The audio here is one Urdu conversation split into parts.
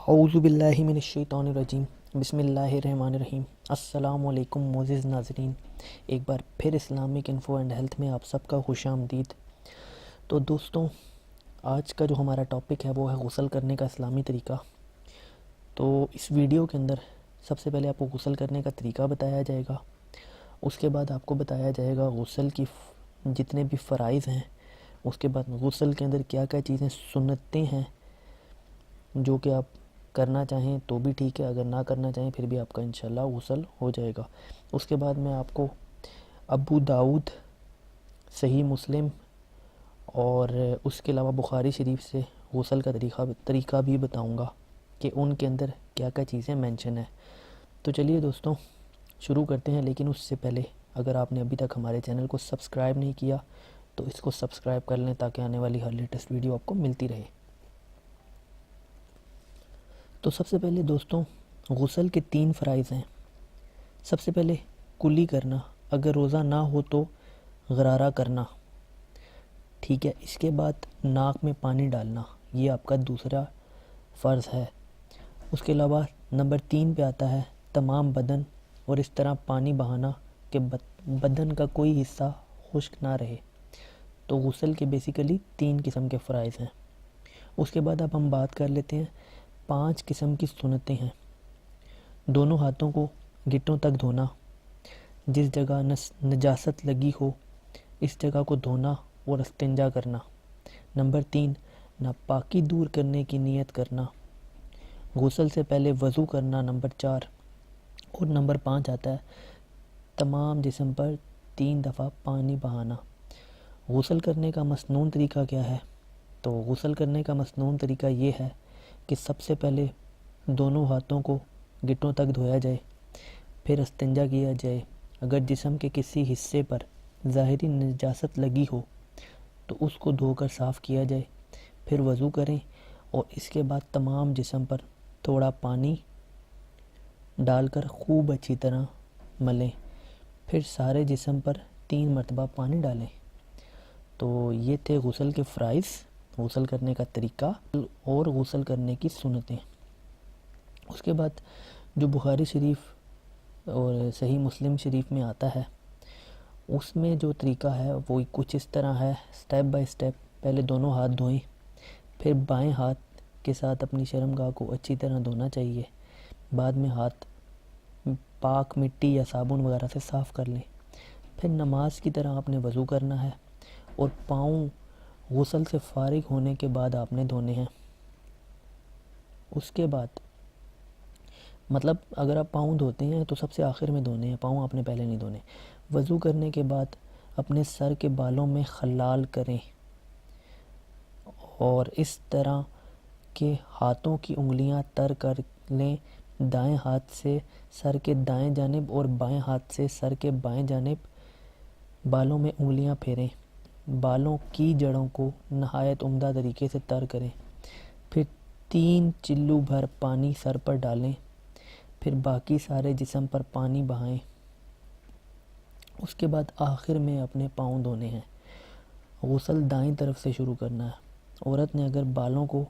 اعوذ باللہ من الشیطان الرجیم، بسم اللہ الرحمن الرحیم۔ السلام علیکم معزز ناظرین، ایک بار پھر اسلامک انفو اینڈ ہیلتھ میں آپ سب کا خوش آمدید۔ تو دوستوں، آج کا جو ہمارا ٹاپک ہے وہ ہے غسل کرنے کا اسلامی طریقہ۔ تو اس ویڈیو کے اندر سب سے پہلے آپ کو غسل کرنے کا طریقہ بتایا جائے گا، اس کے بعد آپ کو بتایا جائے گا غسل کی جتنے بھی فرائض ہیں، اس کے بعد غسل کے اندر کیا کیا چیزیں سنتیں ہیں جو کہ آپ کرنا چاہیں تو بھی ٹھیک ہے، اگر نہ کرنا چاہیں پھر بھی آپ کا انشاءاللہ غسل ہو جائے گا۔ اس کے بعد میں آپ کو ابو داؤد، صحیح مسلم اور اس کے علاوہ بخاری شریف سے غسل کا طریقہ بھی بتاؤں گا کہ ان کے اندر کیا کیا چیزیں مینشن ہیں۔ تو چلیے دوستوں شروع کرتے ہیں، لیکن اس سے پہلے اگر آپ نے ابھی تک ہمارے چینل کو سبسکرائب نہیں کیا تو اس کو سبسکرائب کر لیں تاکہ آنے والی ہر لیٹسٹ ویڈیو آپ کو ملتی رہے۔ تو سب سے پہلے دوستوں، غسل کے 3 فرائض ہیں۔ سب سے پہلے کلی کرنا، اگر روزہ نہ ہو تو غرارہ کرنا، ٹھیک ہے۔ اس کے بعد ناک میں پانی ڈالنا، یہ آپ کا دوسرا فرض ہے۔ اس کے علاوہ نمبر 3 پہ آتا ہے تمام بدن اور اس طرح پانی بہانا کہ بدن کا کوئی حصہ خشک نہ رہے۔ تو غسل کے بیسیکلی 3 قسم کے فرائض ہیں۔ اس کے بعد اب ہم بات کر لیتے ہیں 5 قسم کی سنتیں ہیں۔ دونوں ہاتھوں کو گھٹنوں تک دھونا، جس جگہ نجاست لگی ہو اس جگہ کو دھونا اور استنجا کرنا۔ نمبر 3 ناپاکی دور کرنے کی نیت کرنا، غسل سے پہلے وضو کرنا۔ نمبر 4 اور نمبر 5 آتا ہے تمام جسم پر 3 دفعہ پانی بہانا۔ غسل کرنے کا مسنون طریقہ کیا ہے؟ تو غسل کرنے کا مسنون طریقہ یہ ہے کہ سب سے پہلے دونوں ہاتھوں کو گھٹنوں تک دھویا جائے، پھر استنجا کیا جائے۔ اگر جسم کے کسی حصے پر ظاہری نجاست لگی ہو تو اس کو دھو کر صاف کیا جائے، پھر وضو کریں اور اس کے بعد تمام جسم پر تھوڑا پانی ڈال کر خوب اچھی طرح ملیں، پھر سارے جسم پر 3 مرتبہ پانی ڈالیں۔ تو یہ تھے غسل کے فرائض، غسل کرنے کا طریقہ اور غسل کرنے کی سنتیں۔ اس کے بعد جو بخاری شریف اور صحیح مسلم شریف میں آتا ہے اس میں جو طریقہ ہے وہ کچھ اس طرح ہے، سٹیپ بائی سٹیپ۔ پہلے دونوں ہاتھ دھوئیں، پھر بائیں ہاتھ کے ساتھ اپنی شرمگاہ کو اچھی طرح دھونا چاہیے، بعد میں ہاتھ پاک مٹی یا صابن وغیرہ سے صاف کر لیں، پھر نماز کی طرح آپ نے وضو کرنا ہے اور پاؤں غسل سے فارغ ہونے کے بعد آپ نے دھونے ہیں۔ اس کے بعد مطلب اگر آپ پاؤں دھوتے ہیں تو سب سے آخر میں دھونے ہیں، پاؤں آپ نے پہلے نہیں دھونے۔ وضو کرنے کے بعد اپنے سر کے بالوں میں خلال کریں اور اس طرح کہ ہاتھوں کی انگلیاں تر کر لیں۔ دائیں ہاتھ سے سر کے دائیں جانب اور بائیں ہاتھ سے سر کے بائیں جانب بالوں میں انگلیاں پھیریں، بالوں کی جڑوں کو نہایت عمدہ طریقے سے تر کریں، پھر 3 چلو بھر پانی سر پر ڈالیں، پھر باقی سارے جسم پر پانی بہائیں۔ اس کے بعد آخر میں اپنے پاؤں دھونے ہیں۔ غسل دائیں طرف سے شروع کرنا ہے۔ عورت نے اگر بالوں کو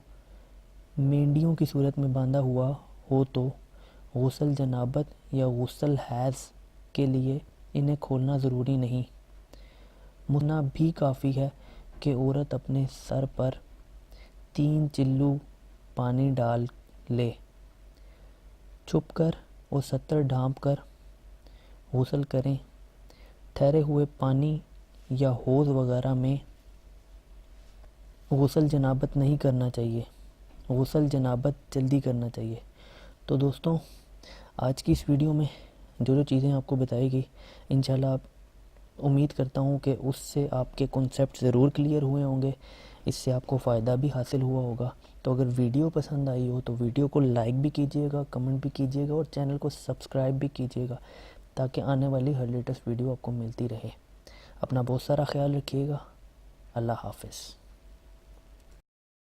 مینڈیوں کی صورت میں باندھا ہوا ہو تو غسل جنابت یا غسل حیض کے لیے انہیں کھولنا ضروری نہیں، منا بھی کافی ہے کہ عورت اپنے سر پر 3 چلو پانی ڈال لے، چھپ کر اور 70 ڈھانپ کر غسل کریں۔ ٹھہرے ہوئے پانی یا حوض وغیرہ میں غسل جنابت نہیں کرنا چاہیے، غسل جنابت جلدی کرنا چاہیے۔ تو دوستوں آج کی اس ویڈیو میں جو چیزیں آپ کو بتائی گئی انشاءاللہ آپ امید کرتا ہوں کہ اس سے آپ کے کنسیپٹ ضرور کلیئر ہوئے ہوں گے، اس سے آپ کو فائدہ بھی حاصل ہوا ہوگا۔ تو اگر ویڈیو پسند آئی ہو تو ویڈیو کو لائک بھی کیجیے گا، کمنٹ بھی کیجیے گا اور چینل کو سبسکرائب بھی کیجیے گا تاکہ آنے والی ہر لیٹسٹ ویڈیو آپ کو ملتی رہے۔ اپنا بہت سارا خیال رکھیے گا۔ اللہ حافظ۔